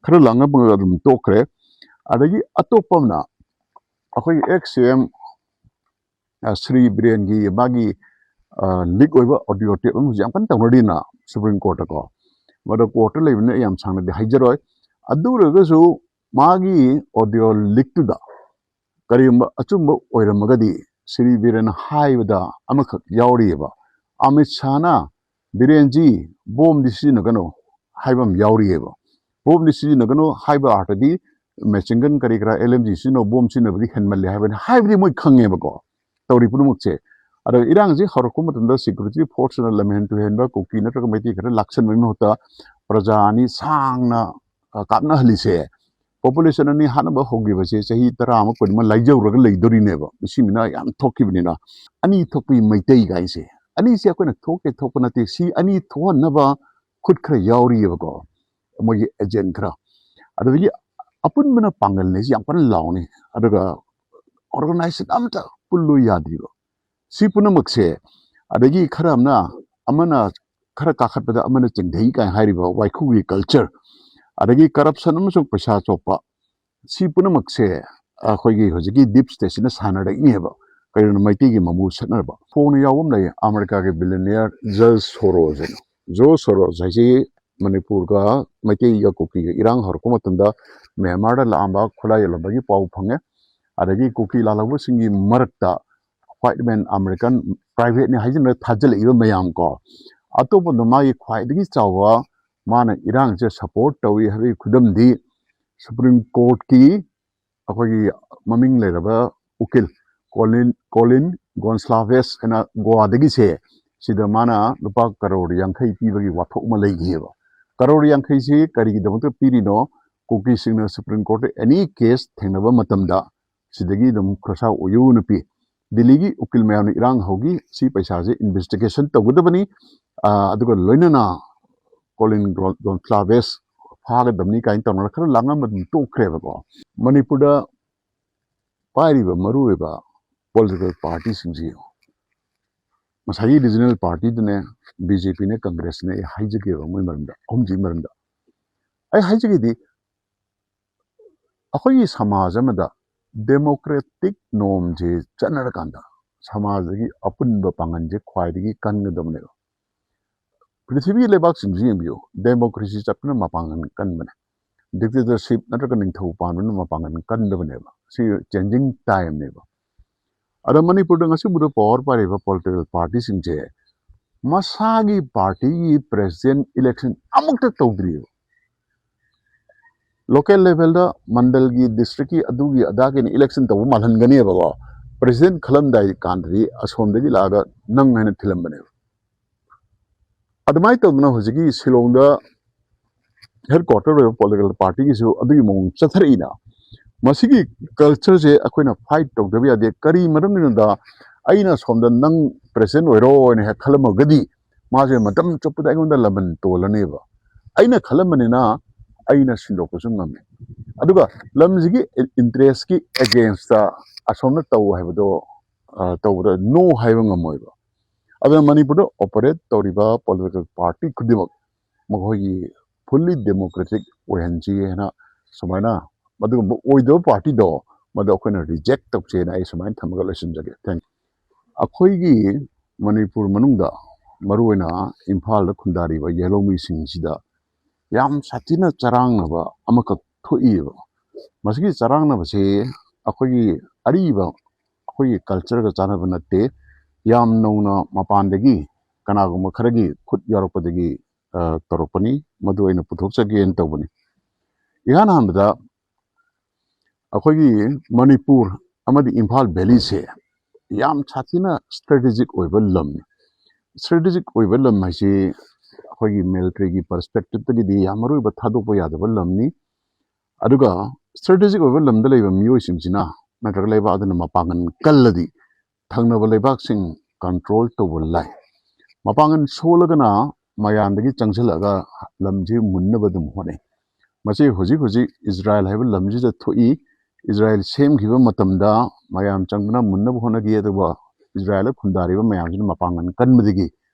खर लांगब अदुम तोखरे अदगी अतोपमना अखोई एक्सएम श्री बिरेन की मागी लीक ऑडियो टेप जामकन तौनदीना सुप्रीम कोर्ट को मद कोर्ट लेबने याम सांगदे हाइजरोय अदुरगसु मागी ऑडियो लीक तुदा करीम अचुंब ओइरमगदी श्री बिरेन हाइबदा अमखक यावरियबा अमित शाहना बिरेन जी बोम दिसिनगनो हाइबम यावरियबा बोम दिसिनगनो हाइबा आर्टदी मेचिंगन करीकरा एलएमजी सिनो बोम सिनबदी हेनमल्ले हाइबन हाइबदी मोय खंगेबको तौरी पुनुमुकसे अद इरांगजी हरको मतंदा सिक्योरिटी फोर्स ना लमेन टू हेनबा कुकी नत्रक मैती खरा लक्षण में होता प्रजानी सांगना कापना हलिसे पॉपुलेशन अनि हानबा होगिबसे सही तरा अम कोनमा लाइजौरग लेदोरिनेबा मिसिमिना याम थोकिबनिना अनि थोकपि मैतै गाइसे अनि से कोना थोके थोकनाते सी अनि थोहनबा खुद खरा यावरियबको मोय एजेंट खरा अदगी अपुन मना पांगल ने याम कन लाउनी अदगा ऑर्गेनाइजेशन अमता पुल्लु यादिबो सी पुनमक्से अदगी खरा अमना अमना खरा काखतबदा अमना चिंधई काय हारिबा वाइखुगी कल्चर अदगी करप्शन अमसुंग पैसा चोपा सी पुनमक्से अखोगी होजगी डीप स्टेशन सानरइनेबा कयन मैती की ममु सनरबा फोन यावम लय अमेरिका के बिलियनियर जॉर्ज सोरोस जो सोरोस हाइसे मणिपुर का मैती या कुकी इरांग हरको मतंदा म्यांमार लांबा खुला यलबगी पाउ फंगे अदगी कुकी लालबो सिंगी मरकता व्हाइट मैन अमेरिकन प्राइवेट ने हाइजन थाजल इबा मयाम को अतोप मागी ख्वाइदगी चावा माना इरांग से सपोर्ट तवी हबी खुदमदी सुप्रीम कोर्ट की अखोगी ममिंग लेरबा उकिल कोलिन गोन्साल्वेस एना गोवादगी से सिदा माना लुपा करोड़ यांखै पीबगी वाथोक मा लेगिएबा करोड़ यांखै से करिगी दमत पीरिनो कुकी सिंगना सुप्रीम कोर्ट एनी केस थेंगनबा मतमदा सिदगी दम खरसा उयुन पी दिल्ली की उकिल मयाम इरांग होगी सी पैसा से इन्वेस्टिगेशन तगदबनी अदुगा लोइनना कोलिन गोन्साल्वेस फागदमनी काइन तमना खर लांगम तोखरेबको मणिपुर पाइरिबा मरुएबा पॉलिटिकल पार्टी सिंजी मसाई रीजनल पार्टी ने बीजेपी ने कांग्रेस ने हाइजगे मोय मरंदा हमजी मरंदा आई हाइजगेदी अखोई समाज अमदा डेमोक्रेटिक नॉर्म जे चनर कांदा समाज की अपुनब पांगन जे ख्वाइदगी कनगदमने पृथ्वी लेबाक सिंजी बियो डेमोक्रेसी चपना मपांगन कनबने डिक्टेटरशिप नत्रक निंथौ पानन मपांगन कनदबनेबा सी चेंजिंग टाइम नेबा अदा Manipur ngasi budo power pariba political party singje masagi party की president election amukta tawdri local level da mandal की district की adu की ada के election taw malhangani ba president khalam dai country asom dagi laga nang hena thilam bane admai tawna hojigi silong da headquarter of political party की so adu mong chathreina मसीगी culture से अखोना fight तौदबी यादे करी मरमनिदा अइना सोमदा नंग present ओइरो ने हे खलमगदी माजे मतम चुपदा अइगोंदा लबन तोलनेबा अइना खलमनिना अइना सिंदोकसु ngame अदुगा लमजिगी इंटरेस्ट की अगेंस्ट असोमना तौ हाइबदो तौदा नो हाइबा ngमोइबा अदा मणिपुर ऑपरेट तौरिबा पॉलिटिकल पार्टी खुदिमक मखोगी फुल्ली डेमोक्रेटिक ओहनजी हेना समाना मदुगम ओइदो पार्टी दो मदो अखोना रिजेक्ट तौचेना आई समाइन थमगा लसनजगे थैंक अखोइगी मणिपुर मनुंगदा मरुवेना इम्फाल खुंदारिबा येलोमी सिंगसिदा याम साथिना चरांगनबा अमक थोइबा मसगी चरांगनबसे अखोइगी अरीबा अखोइगी कल्चर का चानब नते याम नौना मपानदगी कनागुम खरगी खुद यारपदगी तोरपनी मदु अइना पुथोकसगेन तौबनी इहान हमदा अखोगी मणिपुर अमदी इम्फाल वैली से याम साथिना स्ट्रेटेजिक ओइबा लम स्ट्रेटेजिक ओइबा लम हाइसे अखोगी मिलिटरी की पर्सपेक्टिव तगिदी यामरुइबा थादोपा यादबा लमनी अदुगा स्ट्रेटेजिक ओइबा लमदा लेबा मियोइसिंसिना नत्रग लेबा अदना मपांगन कल्लदी थंगनबा लेबाकसिंग कंट्रोल तोबा लाई मपांगन सोलगना मयामदगी चंगसलगा लमजे मुन्नबदम होने मसे होजी इजराइल हाइबा लमजिदा थोई इजराइल सेम खिबा मतमदा मयाम चंगना मुन्नब होनगी अदुबा इजराइल खुंदारिबा मयामजिना मपांगन कनमदिगी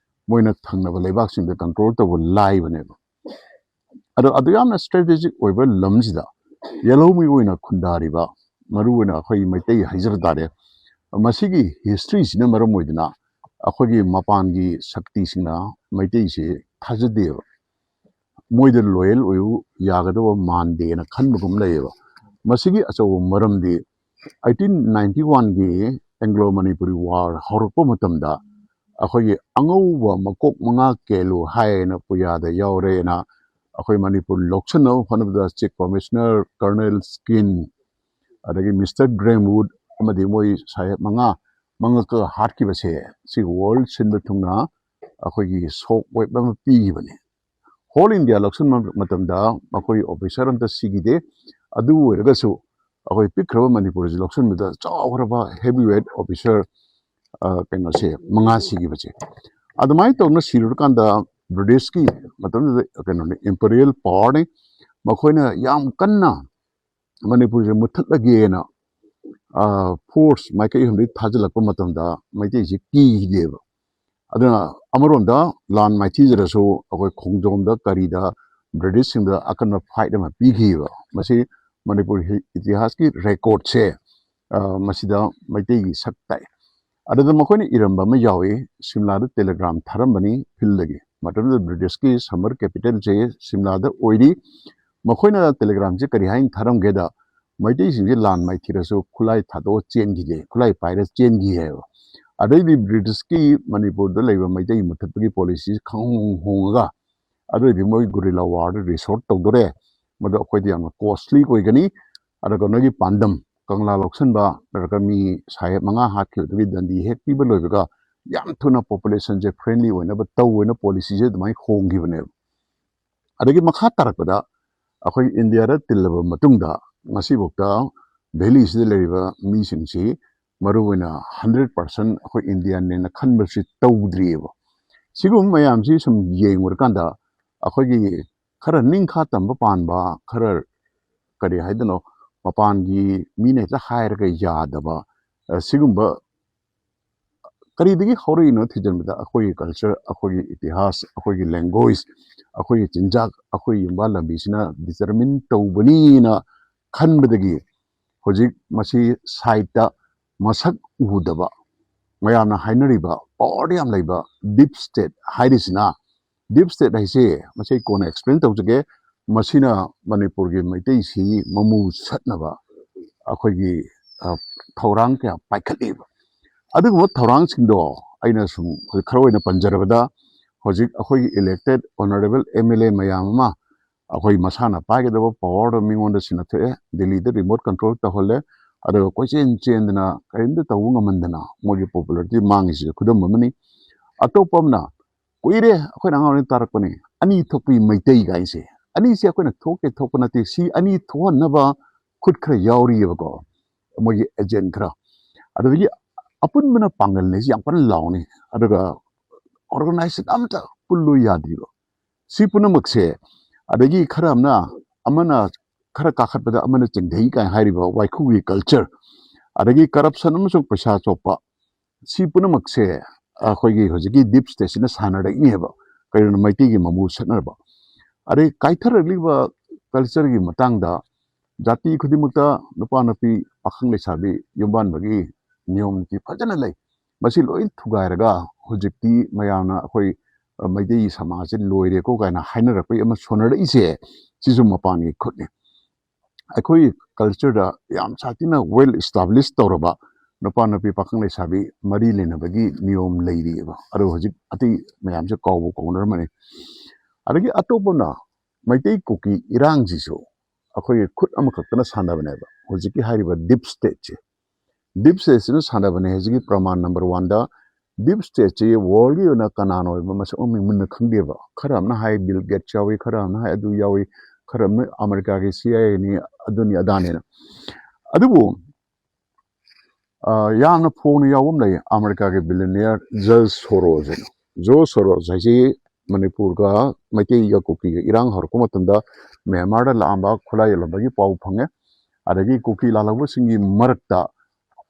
मोइना थंगनबा लेबाकसिंग कंट्रोल तोबा लाई बनेबा ꯑꯗꯣ ꯌꯥꯝꯅ ꯁ꯭ꯇ꯭ꯔꯦꯇꯦꯖꯤꯛ ꯑꯣꯏꯕ ꯂꯝꯁꯤꯗ ꯌꯦꯜꯍꯧꯃꯤ ꯑꯣꯏꯅ ꯈꯨꯟꯗꯥꯔꯤꯕ ꯃꯔꯨꯑꯣꯏꯅ ꯑꯩꯈꯣꯏ ꯃꯩꯇꯩ ꯍꯥꯏꯖꯕ ꯇꯥꯔꯦ ꯃꯁꯤꯒꯤ ꯍꯤꯁꯇ꯭ꯔꯤꯁꯤꯅ ꯃꯔꯝ ꯑꯣꯏꯗꯨꯅ ꯑꯩꯈꯣꯏꯒꯤ ꯃꯄꯥꯟꯒꯤ ꯁꯛꯇꯤꯁꯤꯡꯅ ꯃꯩꯇꯩꯁꯦ ꯊꯥꯖꯗꯦꯕ ꯃꯣꯏꯗ ꯂꯣꯌꯦꯜ ꯑꯣꯏꯌꯨ ꯌꯥꯒꯗꯕ ꯃꯥꯟꯗꯦꯅ ꯈꯟꯕꯒꯨꯝ ꯂꯩꯌꯦꯕ ꯃꯁꯤꯒꯤ ꯑꯆꯧꯕ ꯃꯔꯝꯗꯤ 1891ꯒꯤ ꯑꯦꯡꯒ꯭ꯂꯣ ꯃꯅꯤꯄꯨꯔꯤ ꯋꯥꯔ ꯍꯧꯔꯛꯄ ꯃꯇꯝꯗ ꯑꯩꯈꯣꯏꯒꯤ ꯑꯉꯧꯕ ꯃꯀꯣꯛ ꯃꯉꯥ ꯀꯦꯜꯂꯨ ꯍꯥꯏꯌꯦꯅ ꯄꯨꯌꯥꯗ ꯌꯥꯎꯔꯦꯅ ꯑꯩꯈꯣꯏ ꯃꯅꯤꯄꯨꯔ ꯂꯧꯁꯤꯟꯅꯕ ꯍꯣꯠꯅꯕꯗ ꯆꯤꯐ ꯀꯃꯤꯁꯅꯔ ꯀꯔꯅꯦꯜ ꯁ꯭ꯀꯤꯟ ꯑꯗꯒꯤ ꯃꯤꯁꯇꯔ ꯒ꯭ꯔꯦꯝꯋꯨꯗ ꯑꯃꯗꯤ ꯃꯣꯏ ꯁꯥꯍꯦꯕ ꯃꯉꯛꯀ ꯍꯥꯠꯈꯤꯕꯁꯦ ꯁꯤ ꯋꯥꯔꯜ ꯁꯤꯟꯕ ꯊꯨꯡꯅ ꯑꯩꯈꯣꯏꯒꯤ ꯁꯣꯛ ꯋꯦꯕ ꯑꯃ ꯄꯤꯈꯤꯕꯅꯤ ꯍꯣꯜ ꯏꯟꯗꯤꯌꯥ ꯂꯧꯁꯤꯟꯕ ꯃꯇꯝꯗ ꯃꯈꯣꯏ ꯑꯣꯐꯤꯁꯔ ꯑꯝꯇ ꯁꯤꯈꯤꯗꯦ ꯑꯗꯨ ꯑꯣꯏꯔꯒꯁꯨ ꯑꯩꯈꯣꯏ ꯄꯤꯛꯈ꯭ꯔꯕ ꯃꯅꯤꯄꯨꯔꯁꯤ ꯂꯧꯁꯤꯟꯕꯗ ꯆꯥꯎꯈ꯭ꯔꯕ ꯍꯦꯚꯤ ꯋꯦꯠ ꯑꯣꯐꯤꯁꯔ ꯀꯩꯅꯣꯁꯦ ꯃꯉꯥ ꯁꯤꯈꯤꯕꯁꯦ ꯑꯗꯨꯃꯥꯏꯅ ꯇꯧꯅ ꯁꯤꯔꯨꯔꯀꯥꯟꯗ ꯕ꯭ꯔꯤꯇꯤꯁꯀꯤ ꯃꯇꯝꯗꯨꯗ ꯀꯩꯅꯣꯅꯤ ꯏꯝꯄꯔꯤꯌꯦꯜ ꯄꯋꯥꯔꯅꯤ ꯃꯈꯣꯏꯅ ꯌꯥꯝ ꯀꯟꯅ ꯃꯅꯤꯄꯨꯔꯁꯦ ꯃꯨꯠꯊꯠꯂꯒꯦꯅ ꯐꯣꯔꯁ ꯃꯥꯏꯀꯩ ꯑꯃꯗꯒꯤ ꯊꯥꯖꯤꯜꯂꯛꯄ ꯃꯇꯝꯗ ꯃꯩꯇꯩꯁꯤ ꯀꯤꯈꯤꯗꯦꯕ ꯑꯗꯨꯅ ꯑꯃꯔꯣꯝꯗ ꯂꯥꯟ ꯃꯥꯏꯊꯤꯖꯔꯁꯨ ꯑꯩꯈꯣꯏ ꯈꯣꯡꯖꯣꯝꯗ ꯀꯔꯤꯗ ꯕ꯭ꯔꯤꯇꯤꯁꯁꯤꯡꯗ ꯑꯀꯟꯕ ꯐꯥꯏꯠ ꯑꯃ ꯄꯤꯈꯤꯕ ꯃꯁꯤ ꯃꯅꯤꯄꯨꯔ ꯏꯇꯤꯍꯥꯁꯀꯤ ꯔꯦꯀꯣꯔꯠꯁꯦ ꯃꯁꯤꯗ ꯃꯩꯇꯩꯒꯤ ꯁꯛ ꯇꯥꯏ ꯑꯗꯨꯗ ꯃꯈꯣꯏꯅ ꯏꯔꯝꯕ ꯑꯃ ꯌꯥꯎꯏ ꯁꯤꯝꯂꯥꯗ ꯇꯦꯂꯤꯒ꯭ꯔꯥꯝ ꯊꯥꯔꯝꯕꯅꯤ ꯐꯤꯜꯗꯒꯤ ꯃꯇꯝꯗꯨꯗ ꯕ꯭ꯔꯤꯇꯤꯁꯀꯤ ꯁꯝꯃꯔ ꯀꯦꯄꯤꯇꯦꯜꯁꯦ ꯁꯤꯝꯂꯥꯗ ꯑꯣꯏꯔꯤ ꯃꯈꯣꯏꯅ ꯇꯦꯂꯤꯒ꯭ꯔꯥꯝꯁꯦ ꯀꯔꯤ ꯍꯥꯏꯅ ꯊꯥꯔꯝꯒꯦꯗ ꯃꯩꯇꯩꯁꯤꯡꯁꯦ ꯂꯥꯟ ꯃꯥꯏꯊꯤꯔꯁꯨ ꯈꯨꯠꯂꯥꯏ ꯊꯥꯗꯣꯛꯑ ꯆꯦꯟꯈꯤꯗꯦ ꯈꯨꯠꯂꯥꯏ ꯄꯥꯏꯔ ꯆꯦꯟꯈꯤ ꯍꯥꯏꯕ ꯑꯗꯩꯗꯤ ꯕ꯭ꯔꯤꯇꯤꯁꯀꯤ ꯃꯅꯤꯄꯨꯔꯗ ꯂꯩꯕ ꯃꯩꯇꯩ ꯃꯨꯠꯊꯠꯄꯒꯤ ꯄꯣꯂꯤꯁꯤ ꯈꯪꯍꯣꯡ ꯍꯣꯡꯉꯒ ꯑꯗꯨꯑꯣꯏꯗꯤ ꯃꯣꯏ ꯒꯨꯔꯤꯂꯥ ꯋꯥꯔꯗ ꯔꯤꯁꯣꯔꯠ ꯇꯧꯗꯣꯔꯦ ꯃꯗꯨ ꯑꯩꯈꯣꯏꯗ ꯌꯥꯝꯅ ꯀꯣꯁꯂꯤ ꯑꯣꯏꯒꯅꯤ ꯑꯗꯨꯒ ꯅꯣꯏꯒꯤ ꯄꯥꯟꯗꯝ ꯀꯪꯂꯥ ꯂꯧꯁꯤꯟꯕ ꯅꯠꯇ꯭ꯔꯒ ꯃꯤ ꯁꯥꯍꯦꯕ ꯃꯉꯥ ꯍꯥꯠꯈꯤꯕꯗꯨꯒꯤ ꯗꯟꯗꯤ ꯍꯦꯛ ꯄꯤꯕ ꯂꯣꯏꯕꯒ ꯌꯥꯝ ꯊꯨꯅ ꯄꯣꯄꯨꯂꯦꯁꯟꯁꯦ ꯐ꯭ꯔꯦꯟꯂꯤ ꯑꯣꯏꯅꯕ ꯇꯧꯑꯣꯅ ꯄꯣꯂꯤꯁꯤꯁꯦ ꯑꯗꯨꯃꯥꯏꯅ ꯍꯣꯡꯈꯤꯕꯅꯦꯕ ꯑꯗꯒꯤ ꯃꯈꯥ ꯇꯥꯔꯛꯄꯗ ꯑꯩꯈꯣꯏ ꯏꯟꯗꯤꯌꯥꯗ ꯇꯤꯜꯂꯕ ꯃꯇꯨꯡꯗ ꯉꯁꯤꯐꯥꯎꯗ ꯚꯦꯂꯤꯁꯤꯗ ꯂꯩꯔꯤꯕ ꯃꯤꯁꯤꯡꯁꯤ ꯃꯔꯨꯑꯣꯏꯅ 100% ꯑꯩꯈꯣꯏ ꯏꯟꯗꯤꯌꯥꯟꯅꯦꯅ ꯈꯟꯕꯁꯤ ꯇꯧꯗ꯭ꯔꯤꯑꯕ ꯁꯤꯒꯨꯝꯕ ꯃꯌꯥꯝꯁꯤ ꯁꯨꯝ ꯌꯦꯡꯉꯨꯔꯀꯥꯟꯗ ꯑꯩꯈꯣꯏꯒꯤ ꯈꯔ ꯅꯤꯡꯈꯥ ꯇꯝꯕ ꯄꯥꯟꯕ ꯈꯔ ꯀꯔꯤ ꯍꯥꯏꯗꯅꯣ ꯃꯄꯥꯟꯒꯤ ꯃꯤꯅ ꯍꯦꯛꯇ ꯍꯥꯏꯔꯒ ꯌꯥꯗꯕ ꯁꯤꯒꯨꯝꯕ ꯀꯔꯤꯗꯒꯤ ꯍꯧꯔꯛꯏꯅꯣ ꯊꯤꯖꯤꯟꯕꯗ ꯑꯩꯈꯣꯏꯒꯤ ꯀꯜꯆꯔ ꯑꯩꯈꯣꯏꯒꯤ ꯏꯇꯤꯍꯥꯁ ꯑꯩꯈꯣꯏꯒꯤ ꯂꯦꯡꯒ꯭ꯋꯦꯖ ꯑꯩꯈꯣꯏꯒꯤ ꯆꯤꯟꯖꯥꯛ ꯑꯩꯈꯣꯏꯒꯤ ꯌꯨꯝꯕꯥꯜ ꯂꯝꯕꯤꯁꯤꯅ ꯗꯤꯇꯔꯃꯤꯟ ꯇꯧꯕꯅꯤꯅ ꯈꯟꯕꯗꯒꯤ ꯍꯧꯖꯤꯛ ꯃꯁꯤ ꯁꯥꯏꯠꯇ ꯃꯁꯛ ꯎꯗꯕ ꯃꯌꯥꯝꯅ ꯍꯥꯏꯅꯔꯤꯕ ꯄꯋꯥꯔꯗ ꯌꯥꯝ ꯂꯩꯕ ꯗꯤꯞ ꯁ꯭ꯇꯦꯠ ꯍꯥꯏꯔꯤꯁꯤꯅ ꯗꯤꯞ ꯁ꯭ꯇꯦꯠ ꯍꯥꯏꯁꯦ ꯃꯁꯤ ꯀꯣꯟꯅ ꯑꯦꯛꯁꯄ꯭ꯂꯦꯟ ꯇꯧꯖꯒꯦ ꯃꯁꯤꯅ ꯃꯅꯤꯄꯨꯔꯒꯤ ꯃꯩꯇꯩꯁꯤ ꯃꯃꯨ ꯁꯠꯅꯕ ꯑꯩꯈꯣꯏꯒꯤ ꯊꯧꯔꯥꯡ ꯀꯌా ꯄꯥꯏꯈꯠꯂꯤꯕ ꯑꯗꯨꯒꯨꯝꯕ ꯊꯧꯔꯥꯡꯁꯤꯡꯗꯣ ꯑꯩꯅ ꯁꯨꯝ ꯈꯔ ꯑꯣꯏꯅ ꯄꯟꯖꯔꯕꯗ ꯍꯧꯖꯤꯛ ꯑꯩꯈꯣꯏꯒꯤ ꯏꯂꯦꯛꯇꯦꯠ ꯑꯣꯅꯔꯦꯕꯜ MLA ꯃꯌꯥꯝ ꯑꯃ ꯑꯩꯈꯣꯏ ꯃꯁꯥꯅ ꯄꯥꯏꯒꯗꯕ ꯄꯋꯥꯔꯗꯣ ꯃꯤꯉꯣꯟꯗ ꯁꯤꯟꯅꯊꯣꯛꯑꯦ ꯗꯦꯜꯂꯤꯗ ꯔꯤꯃꯣꯠ ꯀꯟꯇ꯭ꯔꯣꯜ ꯇꯧꯍꯜꯂꯦ ꯑꯗꯨꯒ ꯀꯣꯏꯆꯦꯟ ꯆꯦꯟꯗꯅ ꯀꯔꯤꯝꯇ ꯇꯧꯕ ꯉꯝꯍꯟꯗꯅ ꯃꯣꯏꯒꯤ ꯄꯣꯄꯨꯂꯔꯤꯇꯤ ꯃꯥꯡꯉꯤꯁꯤꯁꯨ ꯈꯨꯗꯝ ꯑꯃꯅꯤ ꯑꯇꯣꯞꯄ ꯑꯃꯅ ꯀꯨꯏꯔꯦ ꯑꯩꯈꯣꯏꯅ ꯑꯉꯥꯡ ꯑꯣꯏꯔꯤꯉꯩ ꯇꯥꯔꯛꯄꯅꯤ ꯑꯅꯤ ꯊꯣꯛꯄꯤ ꯃꯩꯇꯩ ꯒꯥꯏꯁꯦ ꯑꯅꯤꯁꯦ ꯑꯩꯈꯣꯏꯅ ꯊꯣꯛꯀꯦ ꯊꯣꯛꯄ ꯅꯠꯇꯦ ꯁꯤ ꯑꯅꯤ ꯊꯣꯛꯍꯟꯅꯕ ꯈꯨꯠ ꯈꯔ ꯌꯥꯎꯔꯤꯑꯕꯀꯣ ꯃꯣꯏꯒꯤ ꯑꯦꯖꯦꯟ ꯈꯔ ꯑꯗꯨꯗꯒꯤ ꯑꯄꯨꯟꯕꯅ ꯄꯥꯡꯒꯜꯅꯤꯁꯤ ꯌꯥꯝ ꯀꯟꯅ ꯂꯥꯎꯅꯤ ꯑꯗꯨꯒ ꯑꯣꯔꯒꯅꯥꯏꯖꯦꯁꯟ ꯑꯝꯇ ꯄꯨꯜꯂꯨ ꯌꯥꯗ꯭ꯔꯤꯕ ꯁꯤ ꯄꯨꯝꯅꯃꯛꯁꯦ ꯑꯗꯒꯤ ꯈꯔ ꯑꯃꯅ ꯈꯔ ꯀꯥꯈꯠꯄꯗ ꯑꯃꯅ ꯆꯤꯡꯊꯩ ꯀꯥꯏꯅ ꯍꯥꯏꯔꯤꯕ ꯋꯥꯏꯈꯨꯒꯤ ꯀꯜꯆꯔ ꯑꯗꯒꯤ ꯀꯔꯞꯁꯟ ꯑꯃꯁꯨꯡ ꯄꯩꯁꯥ ꯆꯣꯞꯄ ꯁꯤ ꯄꯨꯝꯅꯃꯛꯁꯦ ꯑꯩꯈꯣꯏꯒꯤ ꯍꯧꯖꯤꯛꯀꯤ ꯗꯤꯞ ꯁ꯭ꯇꯦꯠꯁꯤꯅ ꯁꯥꯟꯅꯔꯛꯏꯅꯦꯕ ꯀꯩꯅꯣ ꯃꯩꯇꯩꯒꯤ ꯃꯃꯨ ꯁꯠꯅꯕ ꯑꯗꯩ ꯀꯥꯏꯊꯔꯛꯂꯤꯕ ꯀꯜꯆꯔꯒꯤ ꯃꯇꯥꯡꯗ ꯖꯥꯇꯤ ꯈꯨꯗꯤꯡꯃꯛꯇ ꯅꯨꯄꯥ ꯅꯨꯄꯤ ꯄꯥꯈꯪ ꯂꯩꯁꯥꯕꯤ ꯌꯨꯝꯕꯥꯟꯕꯒꯤ ꯅꯤꯌꯣꯝ ꯅꯤꯇꯤ ꯐꯖꯅ ꯂꯩ ꯃꯁꯤ ꯂꯣꯏ ꯊꯨꯒꯥꯏꯔꯒ ꯍꯧꯖꯤꯛꯇꯤ ꯃꯌꯥꯝꯅ ꯑꯩꯈꯣꯏ ꯃꯩꯇꯩ ꯁꯃꯥꯖꯁꯦ ꯂꯣꯏꯔꯦꯀꯣ ꯀꯥꯏꯅ ꯍꯥꯏꯅꯔꯛꯄꯒꯤ ꯑꯃ ꯁꯣꯟꯅꯔꯛꯏꯁꯦ ꯁꯤꯁꯨ ꯃꯄꯥꯟꯒꯤ ꯈꯨꯠꯅꯤ ꯑꯩꯈꯣꯏꯒꯤ ꯀꯜꯆꯔꯗ ꯌꯥꯝ ꯁꯥꯊꯤꯅ ꯋꯦꯜ ꯏꯁꯇꯥꯕ꯭ꯂꯤꯁ ꯇꯧꯔꯕ ꯅꯨꯄꯥ ꯅꯨꯄꯤ ꯄꯥꯈꯪ ꯂꯩꯁꯥꯕꯤ ꯃꯔꯤ ꯂꯩꯅꯕꯒꯤ ꯅꯤꯌꯣꯝ ꯂꯩꯔꯤꯑꯕ ꯑꯗꯣ ꯍꯧꯖꯤꯛ ꯑꯇꯩ ꯃꯌꯥꯝꯁꯦ ꯀꯧꯅꯔꯝꯃꯅꯤ ꯑꯗꯒꯤ ꯑꯇꯣꯞꯄꯅ ꯃꯩꯇꯩ ꯀꯨꯀꯤ ꯏꯔꯥꯡꯁꯤꯁꯨ ꯑꯩꯈꯣꯏꯒꯤ ꯈꯨꯠ ꯑꯃꯈꯛꯇꯅ ꯁꯥꯟꯅꯕꯅꯦꯕ ꯍꯧꯖꯤꯛꯀꯤ ꯍꯥꯏꯔꯤꯕ ꯗꯤꯞ ꯁ꯭ꯇꯦꯠꯁꯦ ꯗꯤꯞ ꯁ꯭ꯇꯦꯠꯁꯤꯅ ꯁꯥꯟꯅꯕꯅꯦ ꯍꯧꯖꯤꯛꯀꯤ ꯄ꯭ꯔꯃꯥꯟ ꯅꯝꯕꯔ 1ꯗ ꯗꯤꯞ ꯁ꯭ꯇꯦꯠꯁꯤ ꯋꯥꯔꯜꯒꯤ ꯑꯣꯏꯅ ꯀꯅꯥꯅ ꯑꯣꯏꯕ ꯃꯁꯛ ꯃꯃꯤꯡ ꯃꯨꯟꯅ ꯈꯪꯗꯦꯕ ꯈꯔ ꯑꯃꯅ ꯍꯥꯏ ꯕꯤꯜ ꯒꯦꯠꯁ ꯌꯥꯎꯏ ꯈꯔ ꯑꯃꯅ ꯍꯥꯏ ꯑꯗꯨ ꯌꯥꯎꯏ ꯈꯔ ꯑꯃꯅ ꯑꯃꯦꯔꯤꯀꯥꯒꯤ CIAꯅꯤ ꯑꯗꯨꯅꯤ ꯑꯗꯥꯅꯤꯅ ꯑꯗꯨꯕꯨ ꯌꯥꯝꯅ ꯐꯣꯡꯅ ꯌꯥꯎꯕ ꯑꯃ ꯂꯩ ꯑꯃꯦꯔꯤꯀꯥꯒꯤ ꯕꯤꯂꯤꯅꯤꯌꯔ ꯖꯣꯔꯖ ꯁꯣꯔꯣꯁ ꯍꯥꯏꯅ ꯖꯣꯔꯖ ꯁꯣꯔꯣꯁ ꯍꯥꯏꯁꯤ ꯃꯅꯤꯄꯨꯔꯒ ꯃꯩꯇꯩꯒ ꯀꯨꯀꯤꯒ ꯏꯔꯥꯡ ꯍꯧꯔꯛꯄ ꯃꯇꯝꯗ ꯃ꯭ꯌꯥꯟꯃꯥꯔꯗ ꯂꯥꯛꯑꯝꯕ ꯈꯨꯠꯂꯥꯏ ꯌꯣꯜꯂꯝꯕꯒꯤ ꯄꯥꯎ ꯐꯪꯉꯦ ꯑꯗꯒꯤ ꯀꯨꯀꯤ ꯂꯥꯜꯍꯧꯕꯁꯤꯡꯒꯤ ꯃꯔꯛꯇ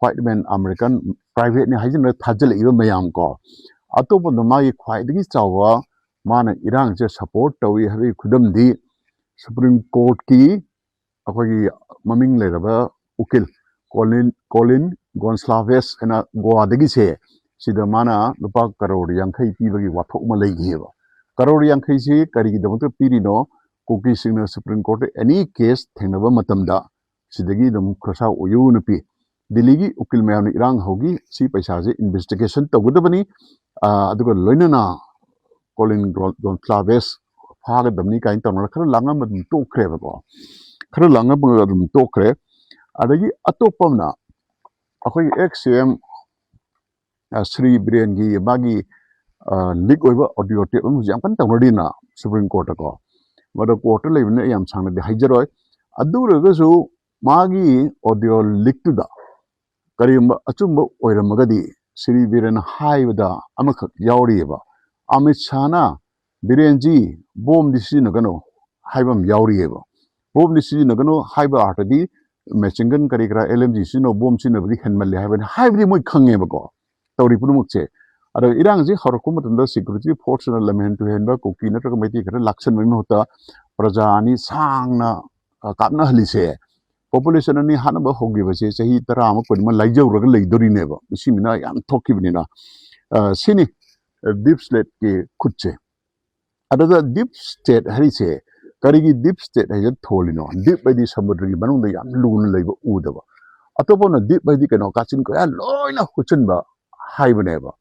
ꯋꯥꯏꯠ ꯃꯦꯟ ꯑꯃꯦꯔꯤꯀꯟ ꯄ꯭ꯔꯥꯏꯚꯦꯠꯅꯤ ꯍꯥꯏꯖꯤꯟꯅ ꯊꯥꯖꯤꯜꯂꯛꯏꯕ ꯃꯌꯥꯝ ꯀꯣ ꯑꯇꯣꯞꯄꯗ ꯃꯥꯒꯤ ꯈ꯭ꯋꯥꯏꯗꯒꯤ ꯆꯥꯎꯕ ꯃꯥꯅ ꯏꯔꯥꯡꯁꯦ ꯁꯄꯣꯔꯠ ꯇꯧꯏ ꯍꯥꯏꯕꯒꯤ ꯈꯨꯗꯝꯗꯤ Supreme Court ki akhoi maming leraba ukil Colin Gonsalves ena Goa dagi se sida mana lupa karor yankhai pibagi wathok ma leighiba karor yankhai si kari gi damak piri no koki singna Supreme Court any case thengnaba matamda sidagi dum khosa uyu nupi Delhi ukil mayam irang hogi si paisa je investigation tawudabani adugo loinana Colin Gonsalves phaga damni kain tamna khara langa madum tokre ba ko khara langa madum tokre adagi atopamna akhoi XCM Sri Birengi magi leak oiba audio tape jam kan tawdina Supreme Court ko wada court leibne yam sangna de haijaroi aduragasu magi audio leak tu da karimba achumba oiramagadi Sri Biren haibada amakhak yauriba Amit Shana Birenji bom disi nagano haibam yauriba bom disi nagano haiba artadi Machingan karikra LMG sino bom sino bri khanmalle haiban haibri moi khangeba ko tawri purumukche ada irang ji harakum tanda security force na lamen to henba koki na committee kara laksan mai hota prajani sangna kapna halise population ani hanaba hogi base sahi tara am ko ma laijaw raga leidori neba simina yam thokibnina sini deep state ke khutche ada deep state harise karigi deep state haja tholino deep by the samudra gi banung da yam lun leiba udaba atopona deep by the kano kachin ko ya loina huchin ba haibneba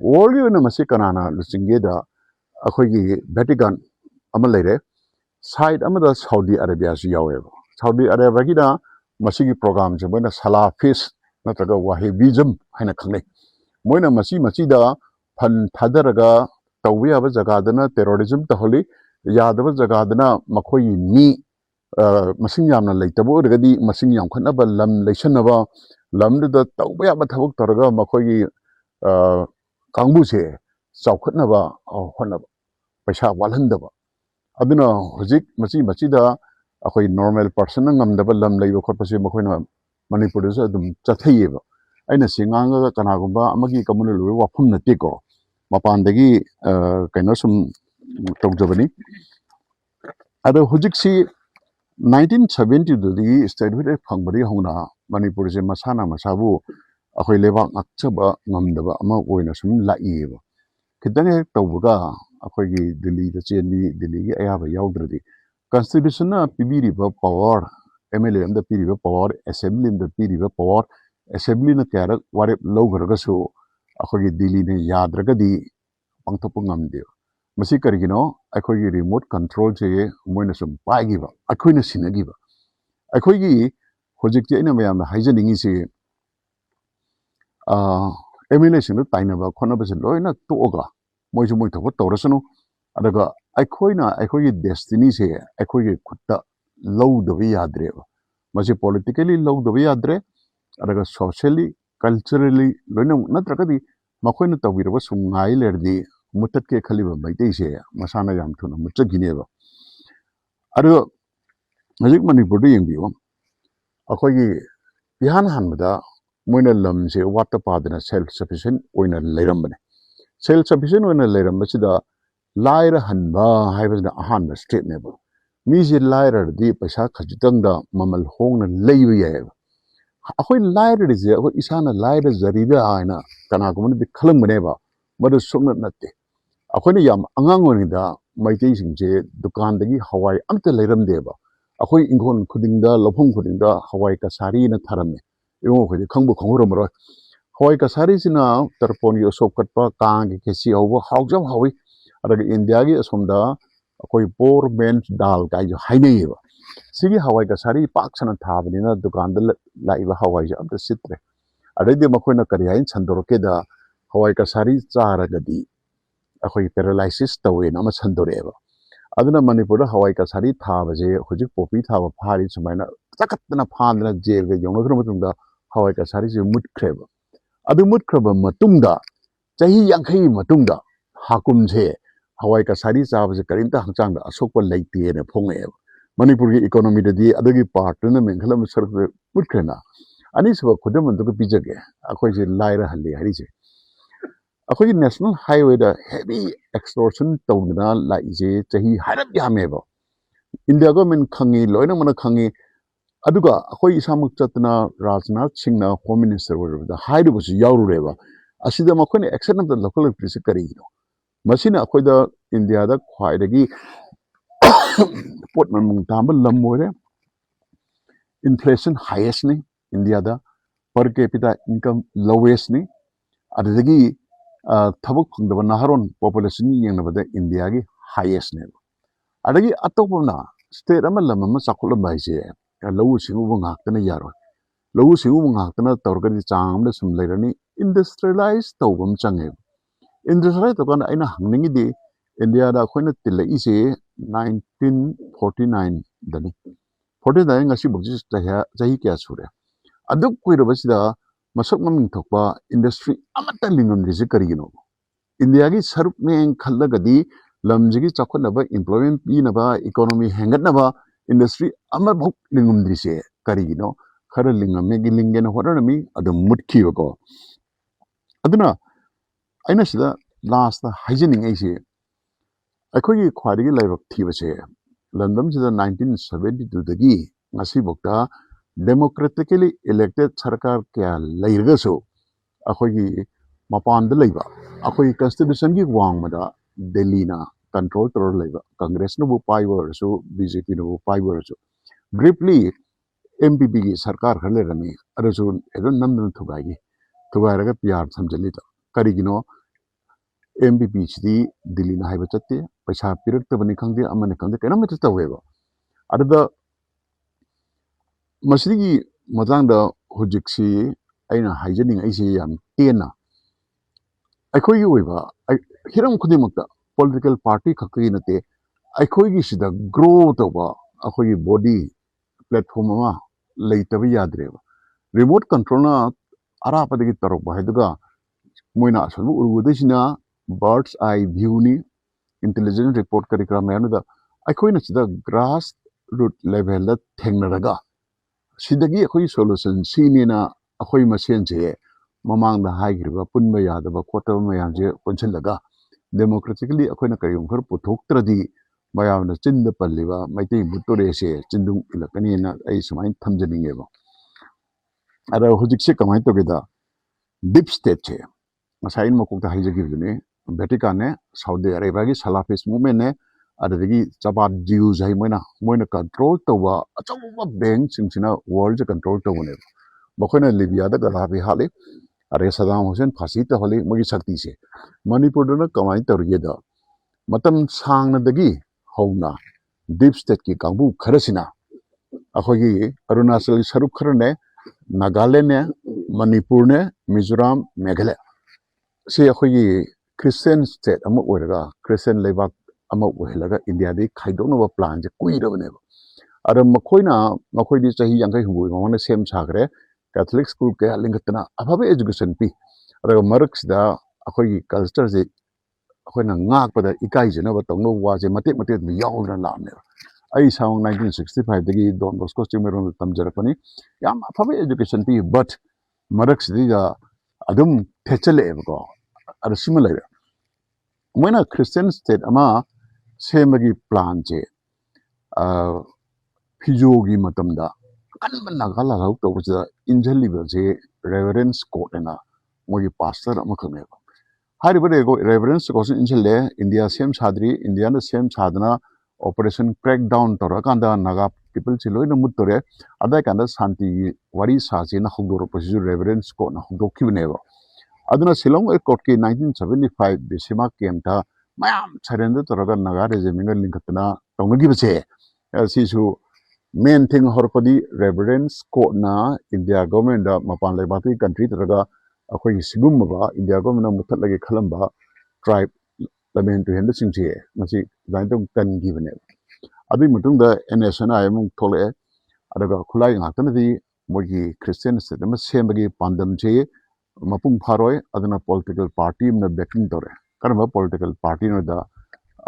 world na masi kanana lusinge da akhoi gi Vatican amal leire side amada Saudi Arabia su yaweba Saudi Arabia gi da masi gi program je moina Salafist nataga Wahhabism haina khangne moina masi da fan thadaraga tawya ba jaga dana terrorism taholi yadaba jaga dana makhoi ni masing yamna leitabo regadi masing yam khanaba lam leisanaba lamda tawya ba thabuk taraga makhoi kangbuse chawkhatnaba honaba paisa walhandaba aduna hojik machi da akhoi normal person ngamdaba lam leiba khotpase makhoina Manipur sa dum chathayeba aina singanga kana gumba amagi communal wafum na tiko mapandagi kaino sum tawjabani ada hojik si 1970 dudi state with phangbari hongna Manipur je masana masabu akhoi lebak akchaba ngamdaba ama oina sum laiyeba kitang hek tawbuga akhoi gi Delhi da chenbi Delhi gi ayaba yawdradi constitution na pibiri ba power MLA am da piri ba power assembly am da piri ba power assembly na kyarak warep lawgarga so akhoi gi Delhi ne yadragadi pangthopu ngamde masi karigino akhoi gi remote control che moina sum paigiba akhoi na sinagiba akhoi gi hojik je ina mayam haijaningi se MLA sing tainaba khonaba se loina toga moi thoba torasanu adaga akhoi gi destiny se akhoi gi khutta low do yadreba masi politically low do yadre adaga socially culturally loina natragadi makhoina tawiraba sungai lerdi mutat ke khaliba maitei se masana yam thuna mutchagineba ado hojik Manipur do yengbiyo akhoi gi ihan hanbada moina lam se watta padana self sufficient oina leirambane self sufficient oina leirambasida laira hanba haibasna ahan state neba miji laira di paisa khajitang da mamal hongna leiba yayeba akhoi laira je akhoi isana laira zarida aina kana gumna di khalang maneba madu sumna natte akhoi ne yam angang onida maitei singje dukan dagi hawai amta leiramdeba akhoi ingon khudingda lofong khudingda hawai ka sari na tharame imo khodi khangbu khongoromro hawai ka sari sina tarpon yo sokatpa kang ke si hawa hawjam hawi adaga India gi asomda akhoi por men dal kai jo haineiba sigi hawai ka sari pak sana thabani na dukan da laiba hawai ja amta sitre adai makhoina kari hain chandoroke da hawai ka sari chara gadi akhoi paralysis tawe na ma chandoreba aduna Manipur da hawai ka sari thabaje hojik popi thaba phari sumaina takatna phandna jail ge yongna matungda hawai ka sari je mutkreba adu mutkraba matungda chahi yankhai matungda hakum je hawai ka sari chabaje karinta hangchangda asokpa leite ne phongeba Manipur gi economy da di adagi part na menghala sark mutkrena ani saba khudam andu pijage akhoi je laira halli hari je akhoi national highway da heavy extortion tawna la ije chahi harap yameba India government khangi loina mana khangi aduga akhoi isamuk chatna Rajnath Singh na home minister oirabda hairubusu yaurureba asida makhone action of the local electricity karigino masina akhoida India da khwaidagi pot mamung tamba lam oire inflation highest ni India da per capita income lowest ni adagi thabuk phangdaba naharon population yengnabada India gi highest ne adagi atopna state ama lam ama chakhulamba haise lawu singu ngakna yaro lawu singu ngakna torgari changam sum leirani industrialize tawbam change industrialize tokan aina hangningi di India da khoina tilla ise 1949 dani 49 ngasi bukji jahi kya sure aduk kuirabasida masak maming thokpa industry amata lingam risi karigino India gi saruk meng khallagadi lamjigi chakhonaba employment pinaba economy hengatnaba industry ama bhok lingam drise karigino khara lingam gi lingen horanami adu mutkhiyo aduna aina sida last hygienic aise akhoi khwari laibak thibase London sida 1972 dagi ngasi bokta democratically elected sarkar kya lairgaso akhoi mapan da laiba akhoi constitution gi wangmada Delhi na control tor laiba Congress no bu power so BJP no bu power so briefly MPP gi sarkar khale rami arasu edon namdan thugai raga PR samjali ta karigino MPP chidi Delhi na haiba chatte paisa pirak tabani khangde amane khangde kenam meta taweba adada masigi matangda hujiksi aina hygienic aise yam tena akhoi gi oiba hiram khudimakta political party khakki nate akhoi gi sida grow toba akhoi gi body platform ma leitabi yadreba remote control na arapadagi tarok haiduga moina asalu urudesina bird's eye view ni intelligence report karikra mayanu da akhoi na sida grass root level la thengnaraga sidagi akhoi solution sinina akhoi masenje mamang da haigriba punba yadaba khotaba mayamje ponchalaga democratically akhoi kayum khar puthoktradi mayamna chinda palliba maitei butore se chindung ilakani na ai sumain thamjaningeba ara hujikse kamai togeda deep state che masain mokukta haijagibne Vatican ne Saudi Arabia gi Salafist movement ne adagi Jabhat Jews hai moina control towa achawa bank singchina world control towne bakhona Libya da Gaddafi hale are Saddam Hussein phasi ta hole mogi shakti se Manipur na kamai torgeda matam sangna dagi howna deep state ki kangbu kharasina akhogi Arunachal saruk kharne Nagaland ne Manipur ne Mizoram Meghalaya se akhogi Christian state ama oiraga Christian leibak ama ohelaga India di khaidoknaba plan je kuirabane ara makhoi di chahi yangai hubu mamana sem sagre Catholic school ke lingatna ababe education pi ara marksda akhoi culture je akhoi na ngak pada ikai je na ba tongno wa je mate mi yawna lamne ai saung 1965 dagi Don Bosco Chimeron tamjarapani yam ababe education pi but marksdi ga adum thechale ko ara similar moina Christian state ama semagi plan je Fijogi matamda kanban nagala hau to was injaliba je Reverend Scott na mogi pastor amakhame haribare go Reverend Scott injale India sem sadri India na sem sadana operation crackdown torakanda naga people chiloi na mutore ada kanda santi wari saje na hogdoro position Reverend Scott na hogdokibneba aduna Shillong court ki 1975 Bisima kemta mayam surrender toraga naga regime linkatna tongnagibase sisu main thing horpadi Reverend Scott na India government da mapan lebati country toraga akhoi sigumba India government na muthatlagi khalamba tribe lamen to henda singse masi zaintong kan gibane adu mutung da NSNI mung thole adaga khulai ngaktanadi mogi Christian system sembagi pandam che mapung pharoi aduna political party na backing tore karma political party no da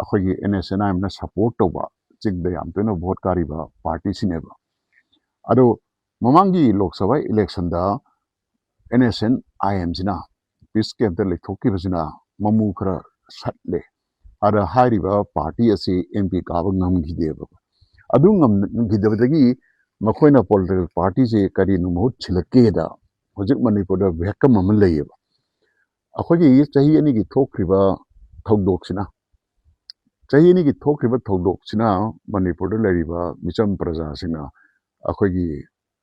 akhoi NSNI na support toba chigda yam to no vote kariba party sineba ado mamangi lok sabha election da NSN IM sina peace camp da lekhoki basina mamu khara satle ada hariba party ase MP ka ba ngam gi deba ꯑꯗꯨ ꯉꯝꯈꯤꯗꯕꯗꯒꯤ ꯃꯈꯣꯏꯅ political ꯄꯥꯔꯇꯤꯁꯦ ꯀꯔꯤꯅꯣ ꯃꯍꯨꯠ ꯁꯤꯜꯂꯛꯀꯦꯗ ꯍꯧꯖꯤꯛ ꯃꯅꯤꯄꯨꯔꯗ ꯚꯦꯀꯝ ꯑꯃ ꯂꯩꯌꯦꯕ ꯑꯩꯈꯣꯏꯒꯤ ꯆꯍꯤ ꯑꯅꯤꯒꯤ ꯊꯣꯛꯈ꯭ꯔꯤꯕ ꯊꯧꯗꯣꯛꯁꯤꯅ ꯆꯍꯤ ꯑꯅꯤꯒꯤ ꯊꯣꯛꯈ꯭ꯔꯤꯕ ꯊꯧꯗꯣꯛꯁꯤꯅ ꯃꯅꯤꯄꯨꯔꯗ ꯂꯩꯔꯤꯕ ꯃꯤꯆꯝ ꯄ꯭ꯔꯖꯥꯁꯤꯡꯅ ꯑꯩꯈꯣꯏꯒꯤ